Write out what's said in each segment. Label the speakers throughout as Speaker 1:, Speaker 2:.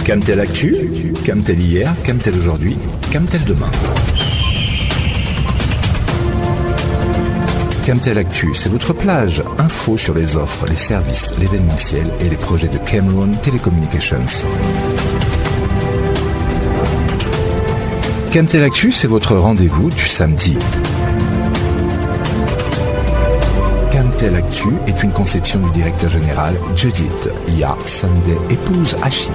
Speaker 1: Camtel Actu, Camtel hier, Camtel aujourd'hui, Camtel demain. Camtel Actu, c'est votre plage info sur les offres, les services, l'événementiel et les projets de Cameroon Telecommunications. Camtel Actu, c'est votre rendez-vous du samedi. Camtel Actu est une conception du directeur général Judith Ya Sunday, épouse Ashidi.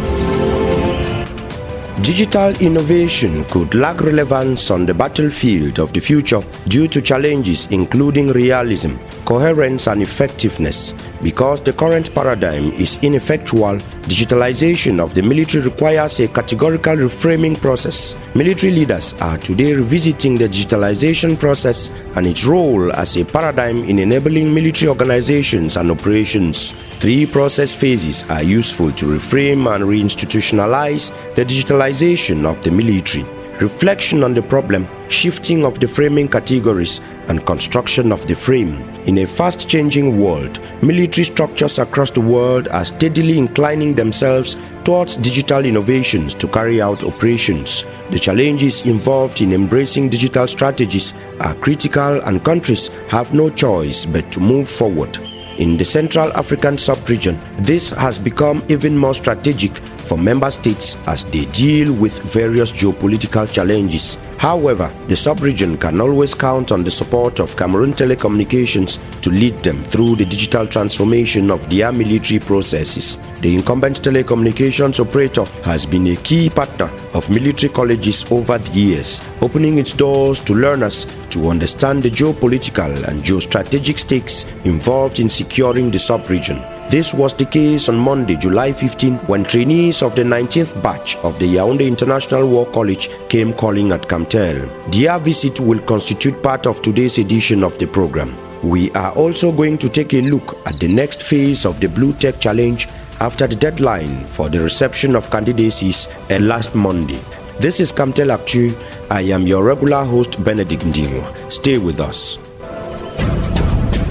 Speaker 2: Digital innovation could lack relevance on the battlefield of the future due to challenges including realism, coherence and effectiveness. Because the current paradigm is ineffectual, digitalization of the military requires a categorical reframing process. Military leaders are today revisiting the digitalization process and its role as a paradigm in enabling military organizations and operations. 3 process phases are useful to reframe and reinstitutionalize the digitalization of the military: reflection on the problem, shifting of the framing categories, and construction of the frame. In a fast-changing world, military structures across the world are steadily inclining themselves towards digital innovations to carry out operations. The challenges involved in embracing digital strategies are critical, and countries have no choice but to move forward. In the Central African sub-region, this has become even more strategic for member states as they deal with various geopolitical challenges. However, the sub-region can always count on the support of Cameroon Telecommunications to lead them through the digital transformation of their military processes. The incumbent telecommunications operator has been a key partner of military colleges over the years, opening its doors to learners to understand the geopolitical and geostrategic stakes involved in securing the sub-region. This was the case on Monday, July 15, when trainees of the 19th batch of the Yaoundé International War College came calling at Camtel. Their visit will constitute part of today's edition of the program. We are also going to take a look at the next phase of the Blue Tech Challenge after the deadline for the reception of candidacies last Monday. This is Camtel Actu. I am your regular host, Benedict Ndingo. Stay with us.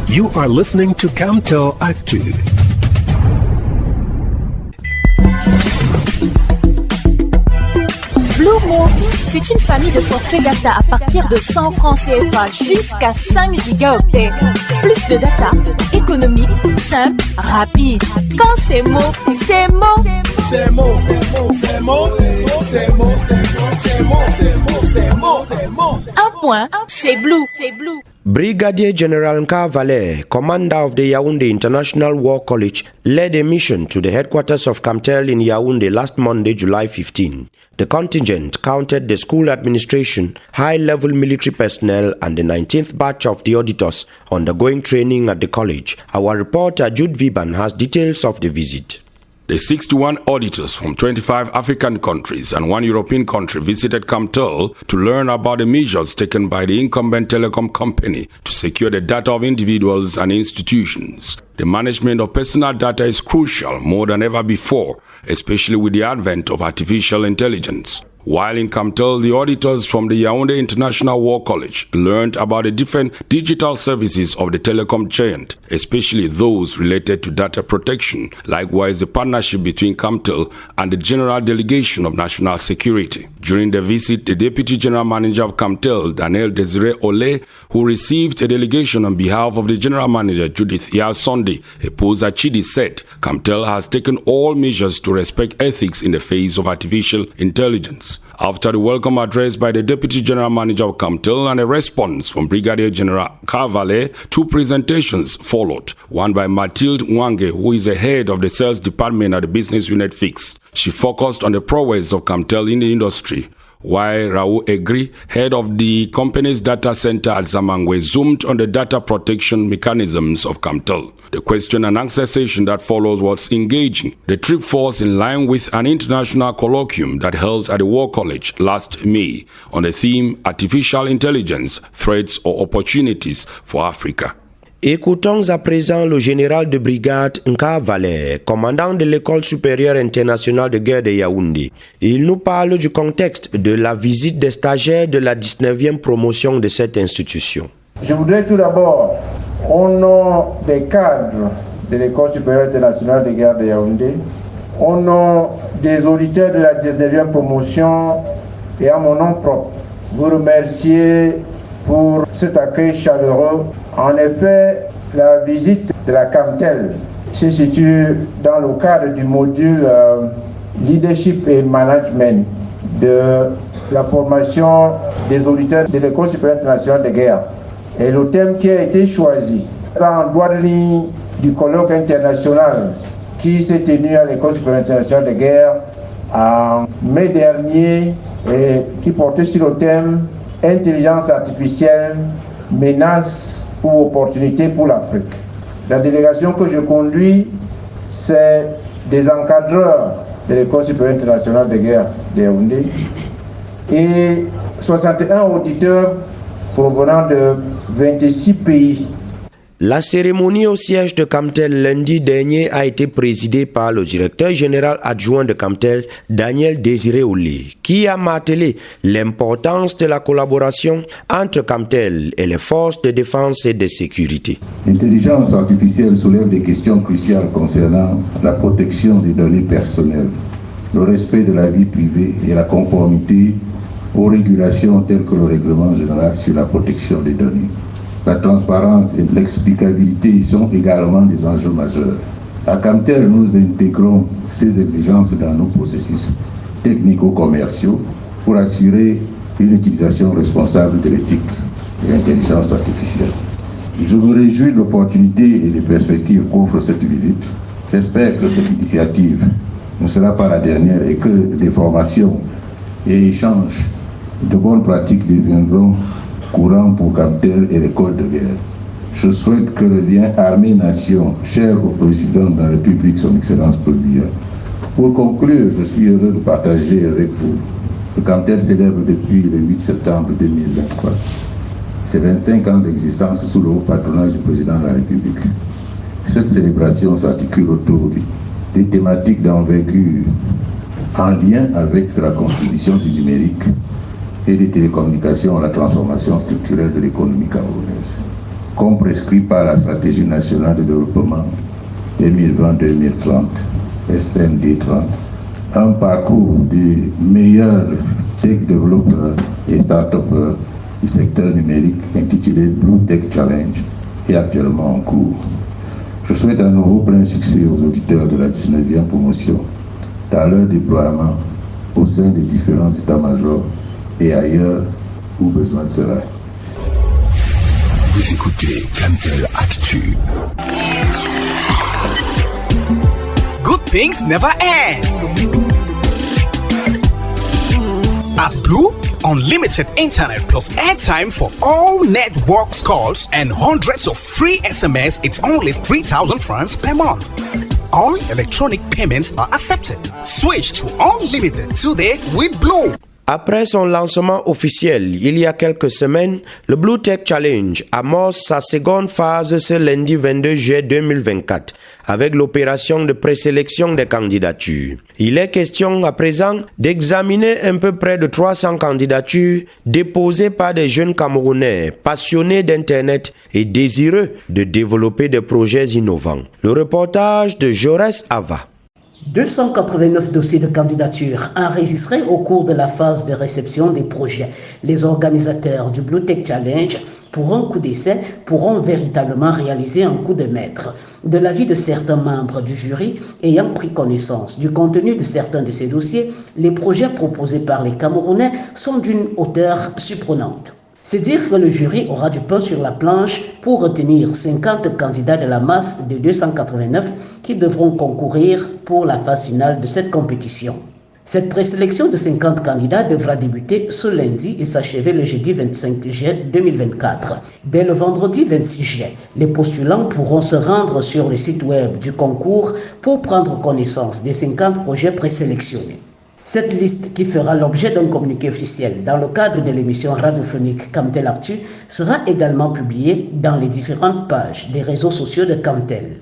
Speaker 3: You are listening to Camtel Actu.
Speaker 4: Blue Mo, c'est une famille de forfaits data à partir de 100 francs CFA jusqu'à 5 gigaoctets. Plus de data, économique, simple, rapide. Quand c'est Mo, c'est Mo.
Speaker 5: C'est Mo, c'est Mo, c'est Mo, c'est Mo, c'est Mo, c'est Mo, c'est Mo, c'est Mo.
Speaker 4: Un point, c'est Blue, c'est Blue.
Speaker 2: Brigadier General Nka Valé, commander of the Yaoundé International War College, led a mission to the headquarters of Camtel in Yaoundé last Monday, July 15. The contingent counted the school administration, high-level military personnel, and the 19th batch of the auditors undergoing training at the college. Our reporter Jude Viban has details of the visit.
Speaker 6: The 61 auditors from 25 African countries and 1 European country visited Camtel to learn about the measures taken by the incumbent telecom company to secure the data of individuals and institutions. The management of personal data is crucial more than ever before, especially with the advent of artificial intelligence. While in Camtel, the auditors from the Yaoundé International War College learned about the different digital services of the telecom giant, especially those related to data protection. Likewise, the partnership between Camtel and the General Delegation of National Security. During the visit, the Deputy General Manager of Camtel, Daniel Desiré Ole, who received a delegation on behalf of the General Manager, Judith Ya Sunday, Epouze Achidi, said Camtel has taken all measures to respect ethics in the face of artificial intelligence. After the welcome address by the Deputy General Manager of Camtel and a response from Brigadier General Kavale, 2 presentations followed. One by Mathilde Nwange, who is the head of the sales department at the business unit Fixed. She focused on the prowess of Camtel in the industry, while Raoul Egri, head of the company's data center at Zamangwe, zoomed on the data protection mechanisms of Camtel. The question and answer session that follows was engaging. The trip falls in line with an international colloquium that held at the War College last May on the theme Artificial Intelligence, Threats or Opportunities for Africa.
Speaker 2: Écoutons à présent le général de brigade Nka Valé, commandant de l'École supérieure internationale de guerre de Yaoundé. Il nous parle du contexte de la visite des stagiaires de la 19e promotion de cette institution.
Speaker 7: Je voudrais tout d'abord, au nom des cadres de l'École supérieure internationale de guerre de Yaoundé, au nom des auditeurs de la 19e promotion et à mon nom propre, vous remercier pour cet accueil chaleureux. En effet, la visite de la CAMTEL se situe dans le cadre du module Leadership et Management de la formation des auditeurs de l'École supérieure internationale de guerre. Et le thème qui a été choisi en droit de ligne du colloque international qui s'est tenu à l'École supérieure internationale de guerre en mai dernier et qui portait sur le thème Intelligence artificielle, menace ou opportunité pour l'Afrique. La délégation que je conduis, c'est des encadreurs de l'École supérieure internationale de guerre de Yaoundé et 61 auditeurs provenant de 26 pays.
Speaker 2: La cérémonie au siège de CAMTEL lundi dernier a été présidée par le directeur général adjoint de CAMTEL, Daniel Désiré Oulé, qui a martelé l'importance de la collaboration entre CAMTEL et les forces de défense et de sécurité.
Speaker 8: L'intelligence artificielle soulève des questions cruciales concernant la protection des données personnelles, le respect de la vie privée et la conformité aux régulations telles que le règlement général sur la protection des données. La transparence et l'explicabilité sont également des enjeux majeurs. À CAMTEL, nous intégrons ces exigences dans nos processus technico-commerciaux pour assurer une utilisation responsable de l'éthique de l'intelligence artificielle. Je me réjouis de l'opportunité et des perspectives qu'offre cette visite. J'espère que cette initiative ne sera pas la dernière et que des formations et échanges de bonnes pratiques deviendront courant pour CAMTEL et l'école de guerre. Je souhaite que le lien armée-nation, cher au président de la République, son Excellence Président. Pour conclure, je suis heureux de partager avec vous que CAMTEL célèbre depuis le 8 septembre 2023 ses 25 ans d'existence sous le haut patronage du président de la République. Cette célébration s'articule autour des thématiques d'envergure en lien avec la contribution du numérique et des télécommunications à la transformation structurelle de l'économie camerounaise, comme prescrit par la Stratégie nationale de développement 2020-2030, SND 30, un parcours des meilleurs tech développeurs et start-upers du secteur numérique intitulé Blue Tech Challenge est actuellement en cours. Je souhaite à nouveau plein succès aux auditeurs de la 19e promotion dans leur déploiement au sein des différents états-majors et ailleurs où besoin sera.
Speaker 1: Vous écoutez CAMTEL Actu.
Speaker 5: Good things never end. At Blue, unlimited internet plus airtime for all networks calls and hundreds of free SMS. It's only 3,000 francs per month. All electronic payments are accepted. Switch to unlimited today with Blue.
Speaker 2: Après son lancement officiel il y a quelques semaines, le Blue Tech Challenge amorce sa seconde phase ce lundi 22 juillet 2024 avec l'opération de présélection des candidatures. Il est question à présent d'examiner un peu près de 300 candidatures déposées par des jeunes Camerounais passionnés d'Internet et désireux de développer des projets innovants. Le reportage de Jaurès Ava.
Speaker 9: 289 dossiers de candidature enregistrés au cours de la phase de réception des projets. Les organisateurs du Blue Tech Challenge, pour un coup d'essai, pourront véritablement réaliser un coup de maître. De l'avis de certains membres du jury ayant pris connaissance du contenu de certains de ces dossiers, les projets proposés par les Camerounais sont d'une hauteur surprenante. C'est dire que le jury aura du pain sur la planche pour retenir 50 candidats de la masse de 289 qui devront concourir pour la phase finale de cette compétition. Cette présélection de 50 candidats devra débuter ce lundi et s'achever le jeudi 25 juillet 2024. Dès le vendredi 26 juillet, les postulants pourront se rendre sur le site web du concours pour prendre connaissance des 50 projets présélectionnés. Cette liste, qui fera l'objet d'un communiqué officiel dans le cadre de l'émission radiophonique CAMTEL Actu, sera également publiée dans les différentes pages des réseaux sociaux de CAMTEL.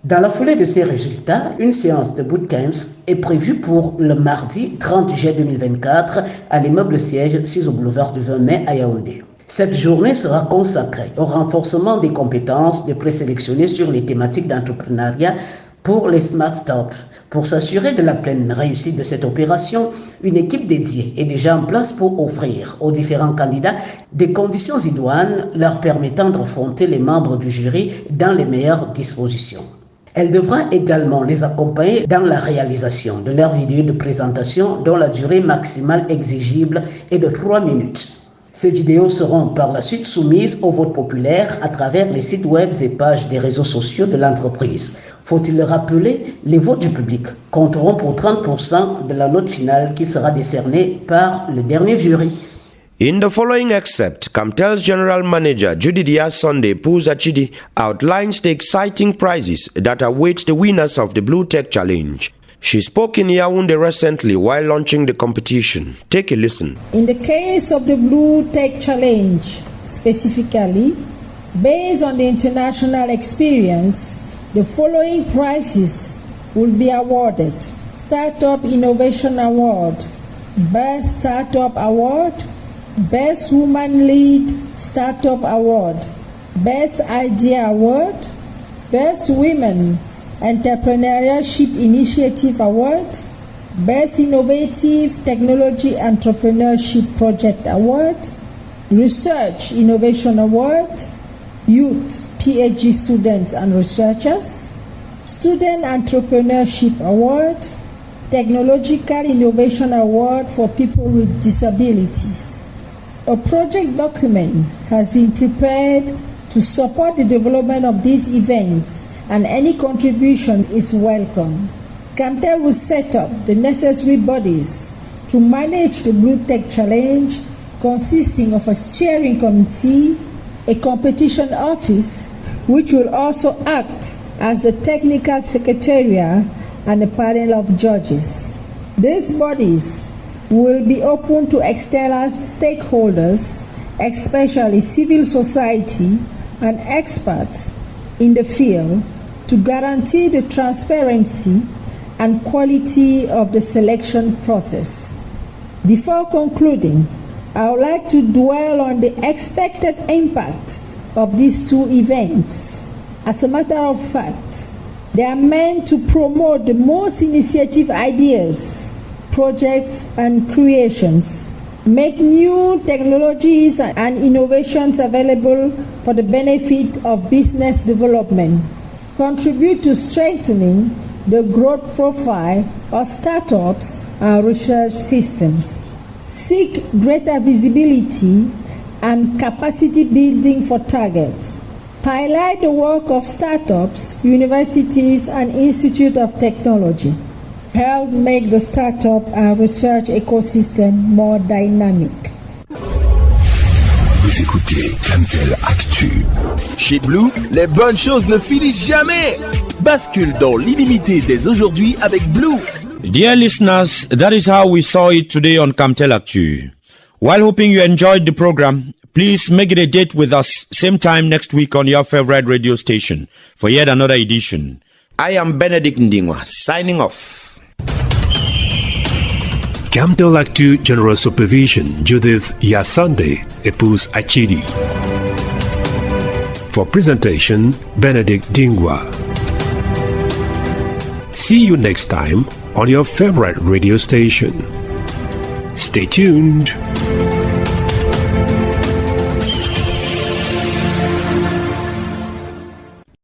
Speaker 9: Dans la foulée de ces résultats, une séance de bootcamps est prévue pour le mardi 30 juillet 2024 à l'immeuble siège 6 au boulevard du 20 mai à Yaoundé. Cette journée sera consacrée au renforcement des compétences des présélectionnés sur les thématiques d'entrepreneuriat pour les smart startups, Pour s'assurer de la pleine réussite de cette opération, une équipe dédiée est déjà en place pour offrir aux différents candidats des conditions idoines leur permettant d'affronter les membres du jury dans les meilleures dispositions. Elle devra également les accompagner dans la réalisation de leur vidéo de présentation dont la durée maximale exigible est de 3 minutes. Ces vidéos seront par la suite soumises au vote populaire à travers les sites web et pages des réseaux sociaux de l'entreprise. Faut-il le rappeler, les votes du public compteront pour 30% de la note finale qui sera décernée par le dernier jury.
Speaker 2: In the following excerpt, Camtel's General Manager Judithia Sunday Puzachidi outlines the exciting prizes that await the winners of the Blue Tech Challenge. She spoke in Yaoundé recently while launching the competition. Take a listen.
Speaker 10: In the case of the Blue Tech Challenge, specifically, based on the international experience, the following prizes will be awarded. Startup Innovation Award, Best Startup Award, Best Woman Lead Startup Award, Best Idea Award, Best Women Entrepreneurship Initiative Award, Best Innovative Technology Entrepreneurship Project Award, Research Innovation Award, Youth PhD Students and Researchers, Student Entrepreneurship Award, Technological Innovation Award for People with Disabilities. A project document has been prepared to support the development of these events, and any contribution is welcome. Camtel will set up the necessary bodies to manage the Blue Tech Challenge, consisting of a steering committee, a competition office, which will also act as the technical secretariat, and a panel of judges. These bodies will be open to external stakeholders, especially civil society and experts in the field, to guarantee the transparency and quality of the selection process. Before concluding, I would like to dwell on the expected impact of these two events. As a matter of fact, they are meant to promote the most initiative ideas, projects, and creations, make new technologies and innovations available for the benefit of business development, contribute to strengthening the growth profile of startups and research systems, seek greater visibility and capacity building for targets, highlight the work of startups, universities, and institutes of technology, help make the startup and research ecosystem more dynamic.
Speaker 1: Vous écoutez Camtel Actu.
Speaker 11: Chez Blue, les bonnes choses ne finissent jamais. Bascule dans l'illimité dès aujourd'hui avec Blue.
Speaker 2: Dear listeners, that is how we saw it today on Camtel Actu. While hoping you enjoyed the program, please make it a date with us same time next week on your favorite radio station for yet another edition. I am Benedict Ndingwa, signing off.
Speaker 3: Camtel Actu General Supervision, Judith Yasande, Epus Achidi. For presentation, Benedict Dingwa. See you next time on your favorite radio station. Stay tuned.